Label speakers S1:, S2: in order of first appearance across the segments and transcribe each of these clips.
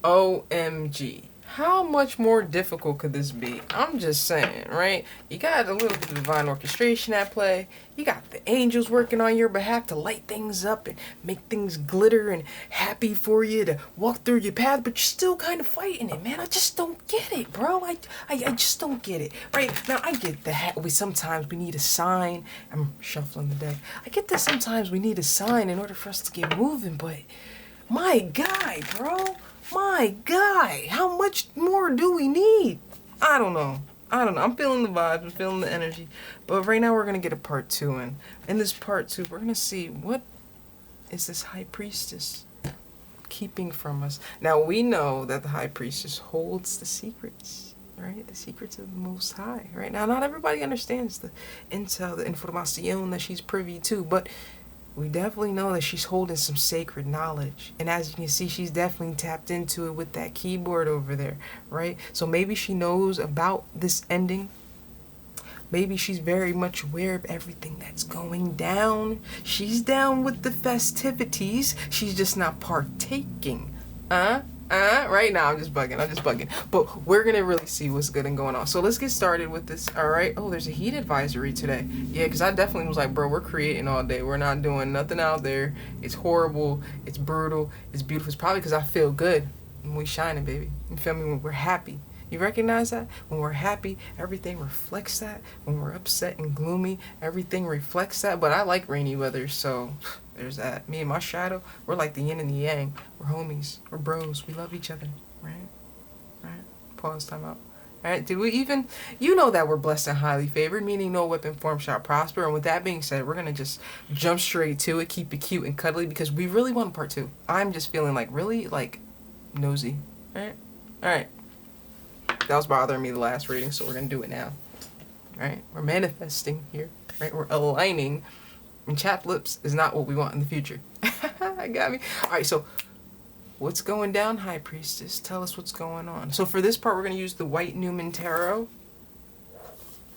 S1: OMG. How much more difficult could this be? I'm just saying, right? You got a little bit of divine orchestration at play. You got the angels working on your behalf to light things up and make things glitter and happy for you to walk through your path, but you're still kind of fighting it, man. I just don't get it, bro. I just don't get it. Right? Now, I get that sometimes we need a sign. I'm shuffling the deck. I get that sometimes we need a sign in order for us to get moving, but my guy, bro. My guy, how much more do we need? I don't know. I'm feeling the vibes. I'm feeling the energy. But right now we're going to get a part 2 in. In this part 2, we're going to see what is this high priestess keeping from us. Now we know that the high priestess holds the secrets, right? The secrets of the Most High, right? Now not everybody understands the intel, the information that she's privy to, but we definitely know that she's holding some sacred knowledge. And as you can see, she's definitely tapped into it with that keyboard over there, right? So maybe she knows about this ending. Maybe she's very much aware of everything that's going down. She's down with the festivities. She's just not partaking. Right now I'm just bugging. But we're gonna really see what's good and going on. So let's get started with this. All right. Oh, there's a heat advisory today. Yeah, because I definitely was like, bro, we're creating all day. We're not doing nothing out there. It's horrible. It's brutal. It's beautiful. It's probably because I feel good when we shining, baby. You feel me? When we're happy. You recognize that? When we're happy, everything reflects that. When we're upset and gloomy, everything reflects that. But I like rainy weather, so there's that. Me and my shadow, we're like the yin and the yang. We're homies. We're bros. We love each other. Right? Right? Pause, time out. Alright, did we even... You know that we're blessed and highly favored, meaning no weapon form shall prosper. And with that being said, we're going to just jump straight to it, keep it cute and cuddly, because we really want part 2. I'm just feeling like really, like, nosy. Alright? Alright. That was bothering me the last reading, so we're going to do it now. Right? We're manifesting here. Right? We're aligning. And chapped lips is not what we want in the future. I got me. Alright, so what's going down, High Priestess? Tell us what's going on. So for this part, we're going to use the White Newman Tarot.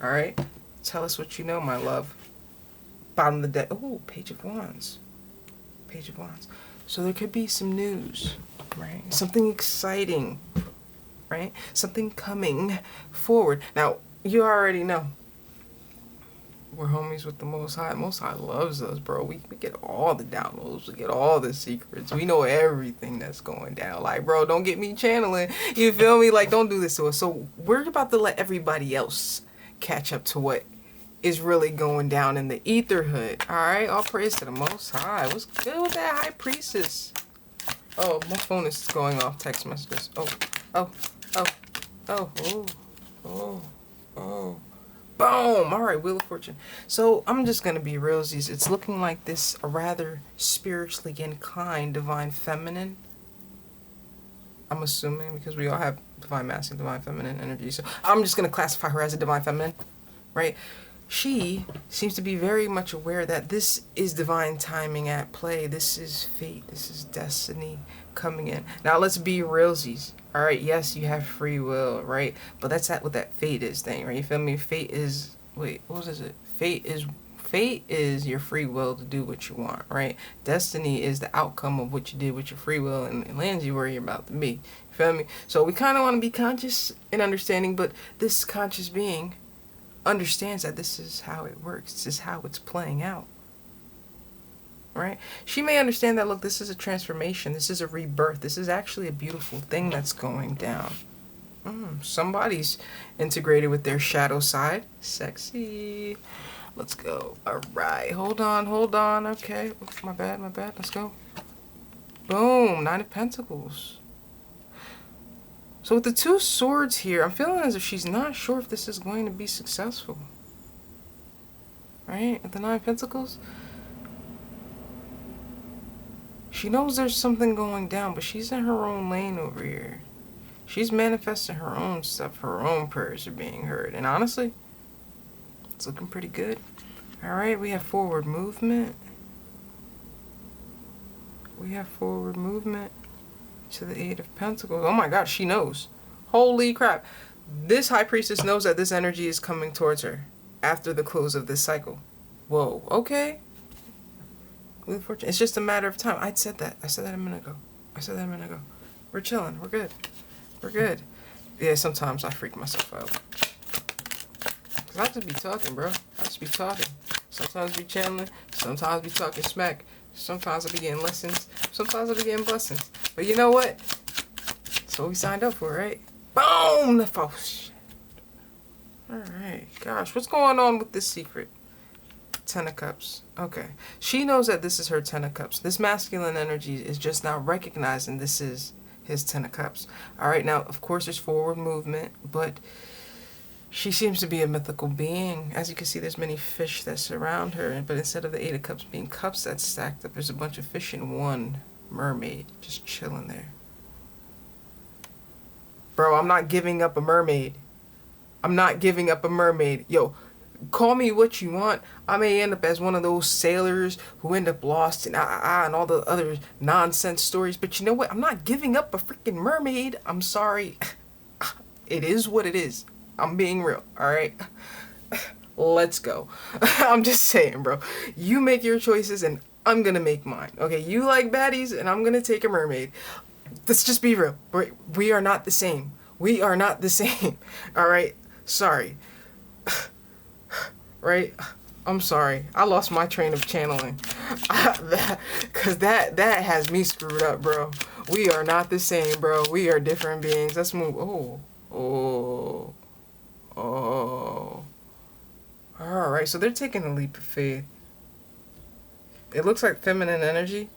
S1: Alright? Tell us what you know, my love. Bottom of the deck. Oh, Page of Wands. Page of Wands. So there could be some news. Right? Something exciting. Right? Something coming forward. Now, you already know. We're homies with the Most High. Most High loves us, bro. We get all the downloads. We get all the secrets. We know everything that's going down. Like, bro, don't get me channeling. You feel me? Like, don't do this to us. So we're about to let everybody else catch up to what is really going down in the etherhood. Alright? All praise to the Most High. What's good with that High Priestess? Oh, my phone is going off text messages. Oh. Boom! Alright, Wheel of Fortune. So, I'm just gonna be realsies. It's looking like this a rather spiritually inclined Divine Feminine. I'm assuming, because we all have Divine Masculine, Divine Feminine energy. So, I'm just gonna classify her as a Divine Feminine. Right? She seems to be very much aware that this is divine timing at play. This is fate. This is destiny coming in. Now, let's be realsies. All right, yes, you have free will, right? But that's what that fate is thing, right? You feel me? Fate is... Wait, what was it? Fate is your free will to do what you want, right? Destiny is the outcome of what you did with your free will, and it lands you where you're about to be. You feel me? So we kind of want to be conscious and understanding, but this conscious being understands that this is how it works. This is how it's playing out. Right? She may understand that, look, this is a transformation. This is a rebirth. This is actually a beautiful thing that's going down. Somebody's integrated with their shadow side. Sexy. Let's go. Alright. Hold on. Okay. My bad. Let's go. Boom. 9 of Pentacles. So with the 2 swords here, I'm feeling as if she's not sure if this is going to be successful. Right? With the 9 of Pentacles. She knows there's something going down, but she's in her own lane over here. She's manifesting her own stuff. Her own prayers are being heard. And honestly, it's looking pretty good. Alright, we have forward movement. We have forward movement to the 8 of Pentacles. Oh my God, she knows. Holy crap. This High Priestess knows that this energy is coming towards her after the close of this cycle. Whoa, okay. Wheel of Fortune. It's just a matter of time. I said that a minute ago. We're chilling. We're good. We're good. Yeah, sometimes I freak myself out. Cause I just be talking, bro. I just be talking. Sometimes be channeling. Sometimes be talking smack. Sometimes I be getting lessons. Sometimes I be getting blessings. But you know what? That's what we signed up for, right? Boom! The false. Alright. Gosh, what's going on with this secret? Ten of Cups. Okay. She knows that this is her Ten of Cups. This masculine energy is just now recognizing this is his Ten of Cups. Alright, now, of course, there's forward movement, but she seems to be a mythical being. As you can see, there's many fish that surround her, but instead of the Eight of Cups being cups that's stacked up, there's a bunch of fish and one mermaid just chilling there. Bro, I'm not giving up a mermaid. I'm not giving up a mermaid. Yo, call me what you want. I may end up as one of those sailors who end up lost and and all the other nonsense stories, but you know what? I'm not giving up a freaking mermaid. I'm sorry. It is what it is. I'm being real, alright? Let's go. I'm just saying, bro. You make your choices and I'm gonna make mine. Okay, you like baddies and I'm gonna take a mermaid. Let's just be real. We are not the same. We are not the same. Alright? Sorry. Right? I'm sorry. I lost my train of channeling. Cause that has me screwed up, bro. We are not the same, bro. We are different beings. Let's move. Oh. Alright, so they're taking a leap of faith. It looks like feminine energy.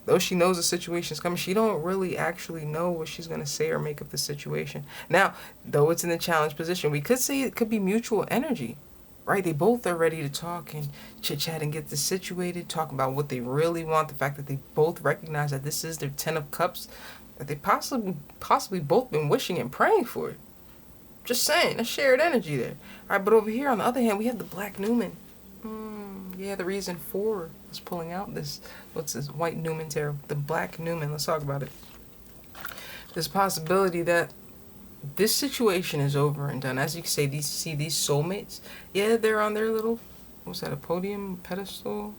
S1: Though she knows the situation's coming, she don't really actually know what she's going to say or make of the situation. Now, though it's in the challenge position, we could say it could be mutual energy. Right? They both are ready to talk and chit-chat and get this situated, talk about what they really want, the fact that they both recognize that this is their Ten of Cups, that they possibly both been wishing and praying for it. Just saying, a shared energy there. Alright, but over here, on the other hand, we have the Black Newman. Yeah, the reason for us pulling out this, what's this, White Newman tarot, the Black Newman. Let's talk about it. There's a possibility that this situation is over and done. As you can say, these soulmates. Yeah, they're on their little, what's that, a podium, pedestal,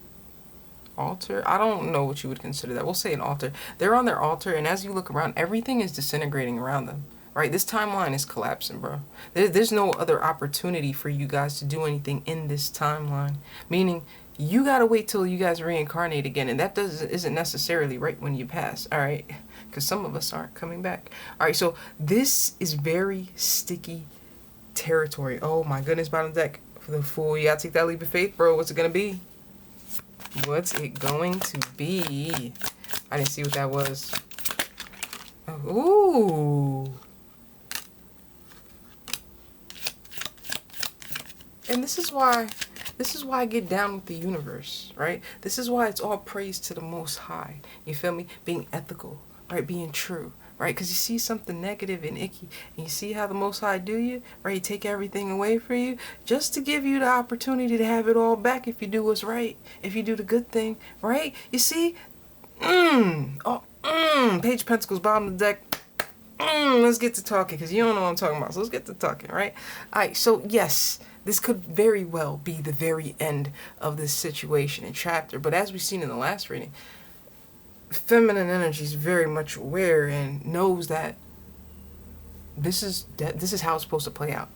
S1: altar? I don't know what you would consider that. We'll say an altar. They're on their altar, and as you look around, everything is disintegrating around them. Right? This timeline is collapsing, bro. There's no other opportunity for you guys to do anything in this timeline. Meaning, you gotta wait till you guys reincarnate again, and that isn't necessarily right when you pass, alright? Because some of us aren't coming back. Alright, so this is very sticky territory. Oh my goodness, bottom deck. For the Fool, you gotta take that leap of faith, bro. What's it gonna be? What's it going to be? I didn't see what that was. Oh, ooh. And this is why I get down with the universe, right? This is why it's all praise to the Most High. You feel me? Being ethical, right? Being true, right? Because you see something negative and icky, and you see how the Most High do you, right? He take everything away from you just to give you the opportunity to have it all back if you do what's right, if you do the good thing, right? You see? Page of Pentacles, bottom of the deck. Let's get to talking, because you don't know what I'm talking about. So let's get to talking, right? Alright, so yes, this could very well be the very end of this situation and chapter. But as we've seen in the last reading, feminine energy is very much aware and knows that this is how it's supposed to play out,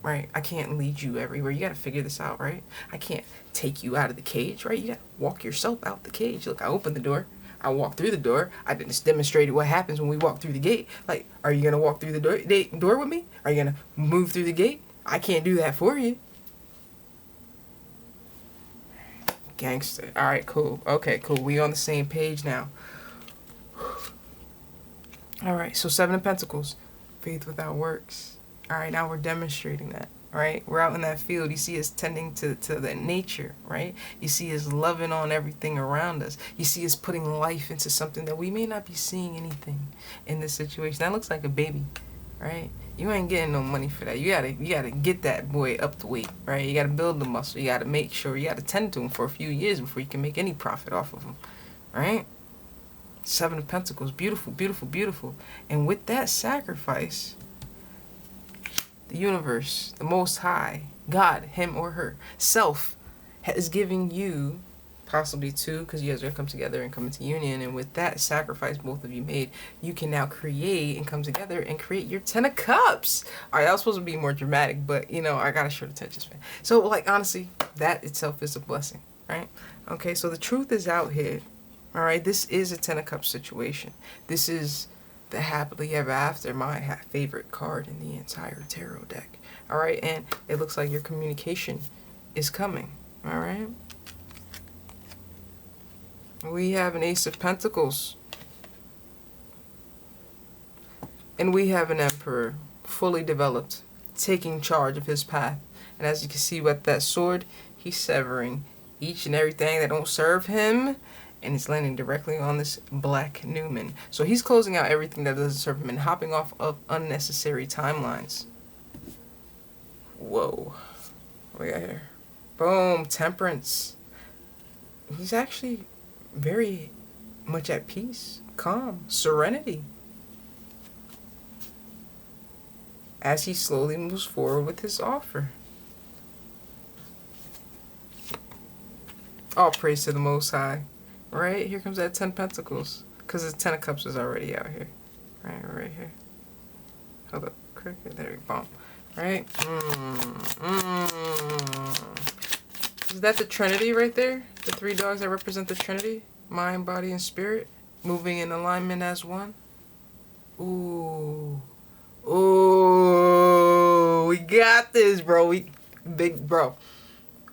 S1: right? I can't lead you everywhere. You got to figure this out, right? I can't take you out of the cage, right? You got to walk yourself out the cage. Look, I opened the door. I walked through the door. I just demonstrated what happens when we walk through the gate. Like, are you going to walk through the door with me? Are you going to move through the gate? I can't do that for you. Gangster. Alright, cool. Okay, cool. We on the same page now. Alright, so Seven of Pentacles. Faith without works. Alright, now we're demonstrating that. Right? We're out in that field. You see us tending to the nature, right? You see us loving on everything around us. You see us putting life into something that we may not be seeing anything in this situation. That looks like a baby, right? You ain't getting no money for that. You gotta get that boy up to weight, right? You gotta build the muscle. You gotta make sure you gotta tend to him for a few years before you can make any profit off of him, right? Seven of Pentacles, beautiful, beautiful, beautiful. And with that sacrifice, the universe, the Most High, God, him or her, self, is giving you possibly two, because you guys are going to come together and come into union. And with that sacrifice both of you made, you can now create and come together and create your 10 of Cups. All right, I was supposed to be more dramatic, but, you know, I got to show the attention span. So, like, honestly, that itself is a blessing, right? Okay, so the truth is out here. All right, this is a 10 of Cups situation. This is the happily ever after, my favorite card in the entire tarot deck. All right, and it looks like your communication is coming. All right. We have an Ace of Pentacles. And we have an Emperor, fully developed, taking charge of his path. And as you can see with that sword, he's severing each and everything that don't serve him. And he's landing directly on this Black Newman. So he's closing out everything that doesn't serve him and hopping off of unnecessary timelines. Whoa. What we got here? Boom. Temperance. He's actually very much at peace, calm, serenity, as he slowly moves forward with his offer. All praise to the Most High. Right? Here comes that 10 Pentacles. Because the 10 of Cups is already out here. Right here. Hold up. Quick. There we go. Right? Is that the Trinity right there? The three dogs that represent the Trinity? Mind, body, and spirit? Moving in alignment as one? Ooh. Ooh. We got this, bro. Big bro.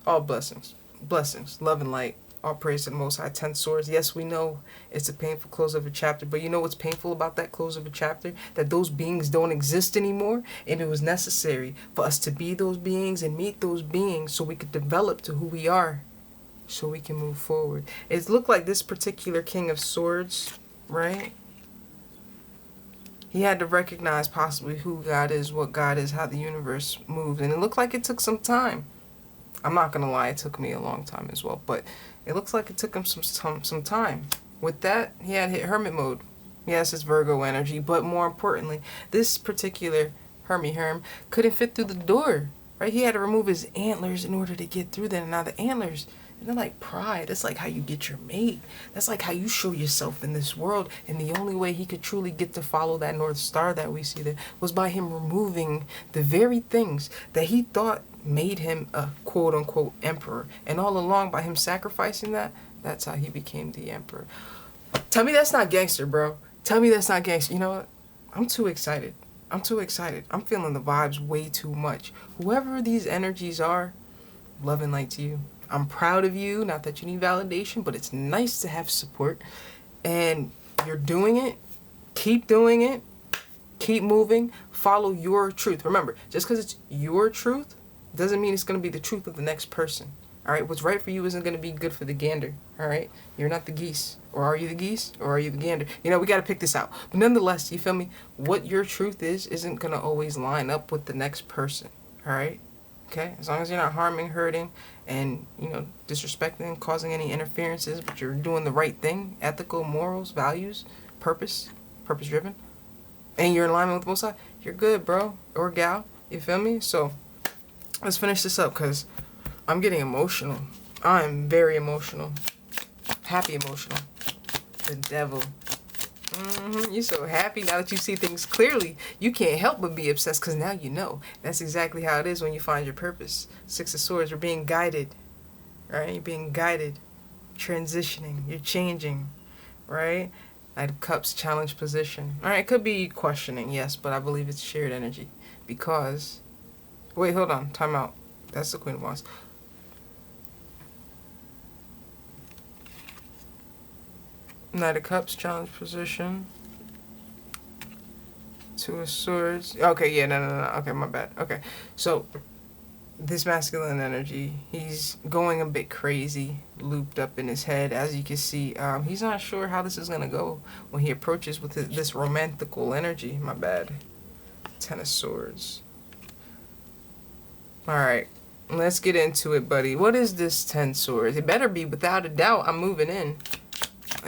S1: All blessings. Blessings. Love and light. All praise to the Most High. 10 swords. Yes, we know it's a painful close of a chapter, but you know what's painful about that close of a chapter? That those beings don't exist anymore, and it was necessary for us to be those beings and meet those beings so we could develop to who we are, so we can move forward. It looked like this particular King of Swords, right? He had to recognize possibly who God is, what God is, how the universe moved, and it looked like it took some time. I'm not gonna lie, it took me a long time as well, but it looks like it took him some time. With that, he had hit hermit mode. Yes, it's Virgo energy, but more importantly, this particular Herm couldn't fit through the door, right? He had to remove his antlers in order to get through there. And now the antlers, they're like pride. That's like how you get your mate. That's like how you show yourself in this world. And the only way he could truly get to follow that North Star that we see there was by him removing the very things that he thought made him a quote-unquote emperor. And all along, by him sacrificing that, that's how he became the emperor. Tell me that's not gangster, bro. Tell me that's not gangster. You know what? I'm too excited. I'm too excited. I'm feeling the vibes way too much. Whoever these energies are, love and light to you. I'm proud of you. Not that you need validation, but it's nice to have support. And you're doing it. Keep doing it. Keep moving. Follow your truth. Remember, just because it's your truth doesn't mean it's going to be the truth of the next person. All right? What's right for you isn't going to be good for the gander. All right? You're not the geese. Or are you the geese? Or are you the gander? You know, we got to pick this out. But nonetheless, you feel me? What your truth is isn't going to always line up with the next person. All right? Okay? As long as you're not harming, hurting, and, you know, disrespecting, causing any interferences, but you're doing the right thing, ethical, morals, values, purpose-driven, and you're in alignment with both sides, you're good, bro. Or gal. You feel me? So, let's finish this up, because I'm getting emotional. I'm very emotional. Happy emotional. The devil. You're so happy now that you see things clearly. You can't help but be obsessed, because now you know. That's exactly how it is when you find your purpose. Six of Swords, we're being guided. Right? You're being guided. Transitioning. You're changing. Right? Knight of Cups, challenge position. Alright, it could be questioning, yes, but I believe it's shared energy. Because... Wait, hold on. Time out. That's the Queen of Wands. Knight of Cups, challenge position. Two of Swords. Okay, yeah, no. Okay, my bad. Okay, so this masculine energy, he's going a bit crazy, looped up in his head. As you can see, he's not sure how this is going to go when he approaches with this romantical energy. My bad. 10 of Swords. Alright, let's get into it, buddy. What is this 10 Swords? It better be, without a doubt, I'm moving in.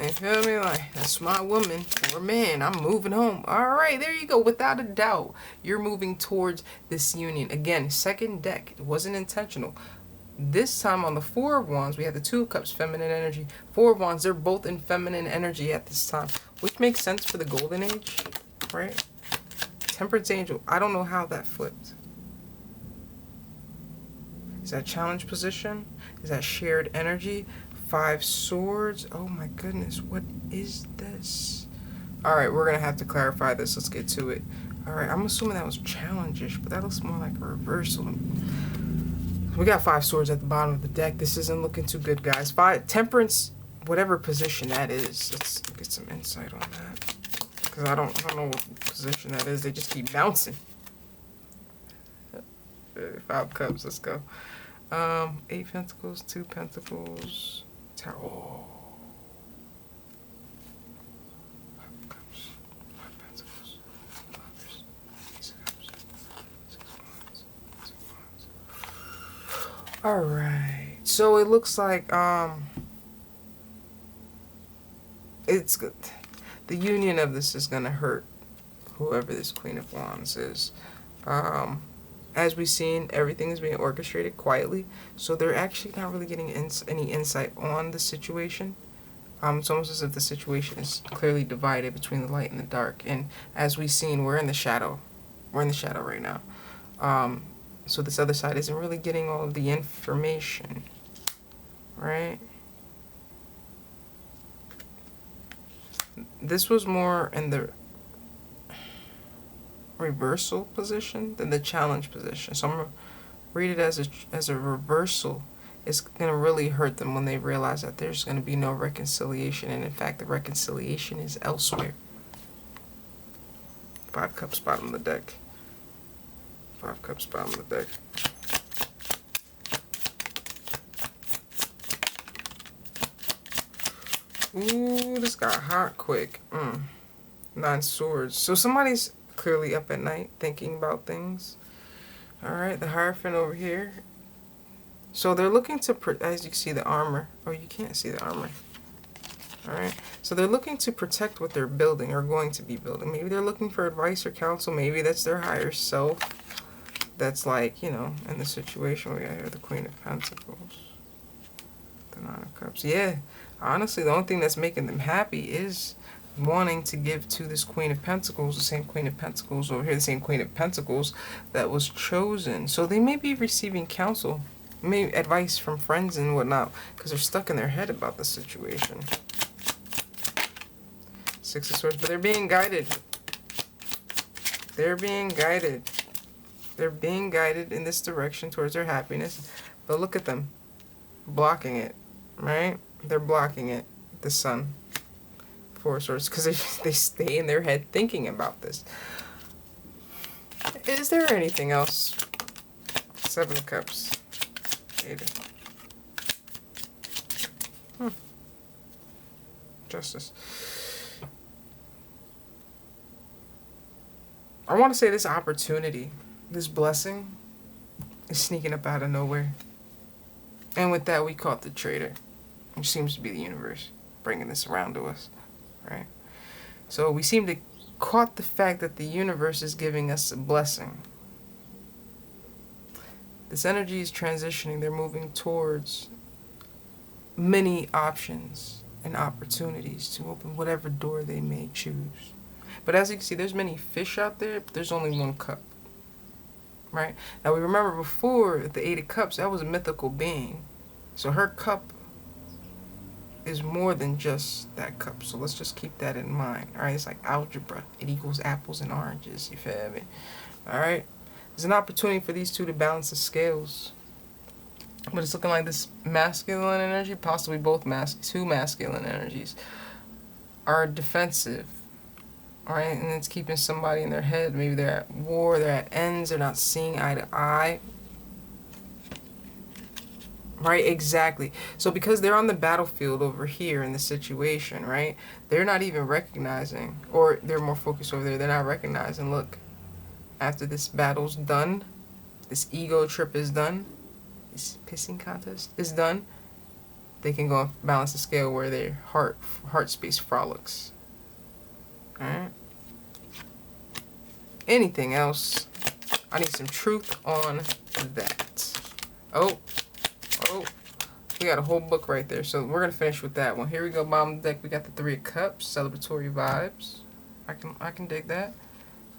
S1: You feel me? Like, that's my woman or man. I'm moving home. Alright, there you go. Without a doubt, you're moving towards this union. Again, second deck. It wasn't intentional. This time on the Four of Wands, we have the Two of Cups, feminine energy. Four of Wands, they're both in feminine energy at this time, which makes sense for the Golden Age, right? Temperance Angel, I don't know how that flipped. Is that challenge position? Is that shared energy? Five Swords. Oh my goodness, what is this? All right, we're gonna have to clarify this. Let's get to it. All right, I'm assuming that was challenge-ish, but that looks more like a reversal. We got Five Swords at the bottom of the deck. This isn't looking too good, guys. Temperance, whatever position that is. Let's get some insight on that. Because I don't know what position that is. They just keep bouncing. Five Cups, let's go. Eight Pentacles, Two Pentacles, Tower. Oh. Five Cups, Five Pentacles, Lovers, Ace of Cups, Six of Wands, Six of Wands. Alright, so it looks like, it's good. The union of this is going to hurt whoever this Queen of Wands is. As we've seen, everything is being orchestrated quietly, so they're actually not really getting any insight on the situation. It's almost as if the situation is clearly divided between the light and the dark, and as we've seen, we're in the shadow. We're in the shadow right now. So this other side isn't really getting all of the information, right? This was more in the reversal position than the challenge position. So I'm going to read it as a reversal. It's going to really hurt them when they realize that there's going to be no reconciliation. And in fact, the reconciliation is elsewhere. Five Cups, bottom of the deck. Five Cups, bottom of the deck. Ooh, this got hot quick. Nine Swords. So somebody's clearly up at night thinking about things. Alright, the Hierophant over here. So they're looking to, as you can see the armor. Oh, you can't see the armor. Alright, so they're looking to protect what they're building or going to be building. Maybe they're looking for advice or counsel. Maybe that's their higher self. That's like, you know, in the situation we got here, the Queen of Pentacles. The Nine of Cups. Yeah, honestly, the only thing that's making them happy is wanting to give to this Queen of Pentacles, the same Queen of Pentacles over here, the same Queen of Pentacles that was chosen. So they may be receiving counsel, maybe advice from friends and whatnot, because they're stuck in their head about the situation. Six of Swords, but they're being guided. They're being guided. They're being guided in this direction towards their happiness. But look at them, blocking it, right? They're blocking it, the Sun. Four of Swords, because they stay in their head thinking about this. Is there anything else? Seven of Cups. Eight of... Justice. I want to say this opportunity, this blessing, is sneaking up out of nowhere. And with that, we caught the traitor, which seems to be the universe bringing this around to us. Right? So we seem to caught the fact that the universe is giving us a blessing. This energy is transitioning. They're moving towards many options and opportunities to open whatever door they may choose. But as you can see, there's many fish out there, but there's only one cup. Right? Now we remember before the Eight of Cups, that was a mythical being. So her cup is more than just that cup. So let's just keep that in mind. Alright, it's like algebra. It equals apples and oranges. You feel me? Alright? There's an opportunity for these two to balance the scales. But it's looking like this masculine energy, possibly both two masculine energies, are defensive. Alright, and it's keeping somebody in their head. Maybe they're at war, they're at ends, they're not seeing eye to eye. Right, exactly. So because they're on the battlefield over here in the situation, right, they're not even recognizing, or they're more focused over there, they're not recognizing, look, after this battle's done, this ego trip is done, this pissing contest is done, they can go and balance the scale where their heart space frolics. Alright. Anything else? I need some truth on that. Oh. Oh, we got a whole book right there. So we're going to finish with that one. Here we go, bottom of the deck. We got the Three of Cups, celebratory vibes. I can dig that.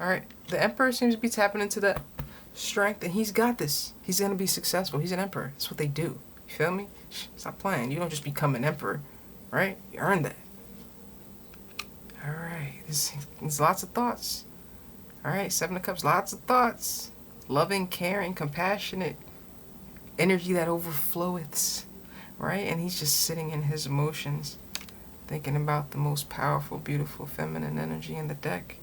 S1: All right. The Emperor seems to be tapping into that strength, and he's got this. He's going to be successful. He's an Emperor. That's what they do. You feel me? Stop playing. You don't just become an Emperor, right? You earn that. All right. There's lots of thoughts. All right. Seven of Cups, lots of thoughts. Loving, caring, compassionate, energy that overfloweth, right? And he's just sitting in his emotions, thinking about the most powerful, beautiful, feminine energy in the deck.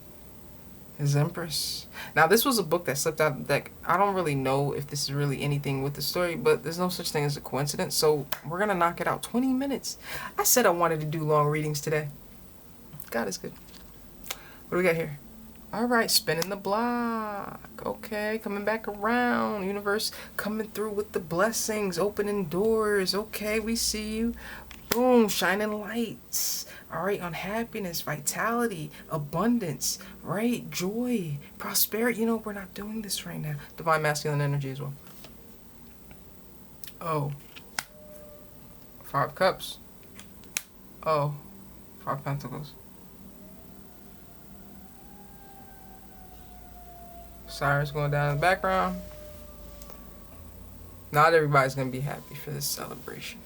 S1: His Empress. Now, this was a book that slipped out of the deck. I don't really know if this is really anything with the story, but there's no such thing as a coincidence. So we're going to knock it out. 20 minutes. I said I wanted to do long readings today. God is good. What do we got here? All right, spinning the block. Okay, coming back around. Universe coming through with the blessings, opening doors. Okay, we see you. Boom, shining lights. All right, on happiness, vitality, abundance, right? Joy, prosperity. You know, we're not doing this right now. Divine masculine energy as well. Oh. Five Cups. Oh. Five Pentacles. Sirens going down in the background. Not everybody's going to be happy for this celebration.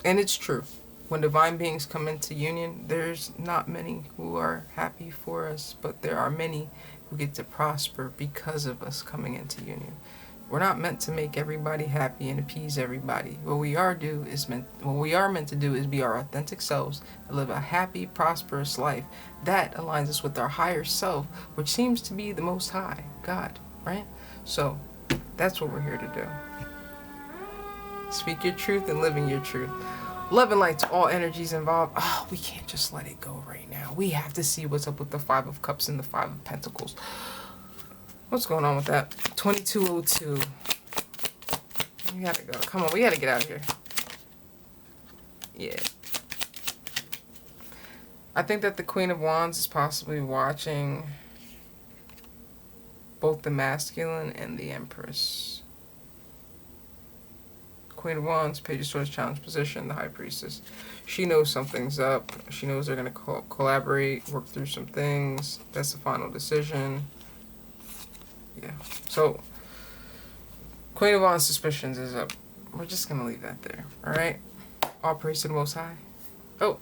S1: And it's true. When divine beings come into union, there's not many who are happy for us, but there are many who get to prosper because of us coming into union. We're not meant to make everybody happy and appease everybody. What we are meant to do is be our authentic selves and live a happy, prosperous life. That aligns us with our higher self, which seems to be the Most High, God, right? So that's what we're here to do. Speak your truth and live in your truth. Love and light to all energies involved. Oh, we can't just let it go right now. We have to see what's up with the Five of Cups and the Five of Pentacles. What's going on with that? 2202. We gotta go. Come on, we gotta get out of here. Yeah. I think that the Queen of Wands is possibly watching both the masculine and the Empress. Queen of Wands, Page of Swords, challenge position, the High Priestess. She knows something's up. She knows they're going to collaborate, work through some things. That's the final decision. Yeah. So, Queen of Wands suspicions is up. We're just going to leave that there. Alright? All praise to the Most High. Oh,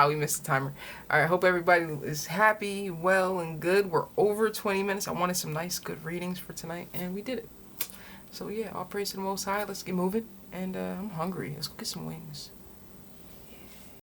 S1: we missed the timer. Alright, hope everybody is happy, well, and good. We're over 20 minutes. I wanted some nice, good readings for tonight, and we did it. So, yeah, all praise to the Most High. Let's get moving. And I'm hungry. Let's go get some wings.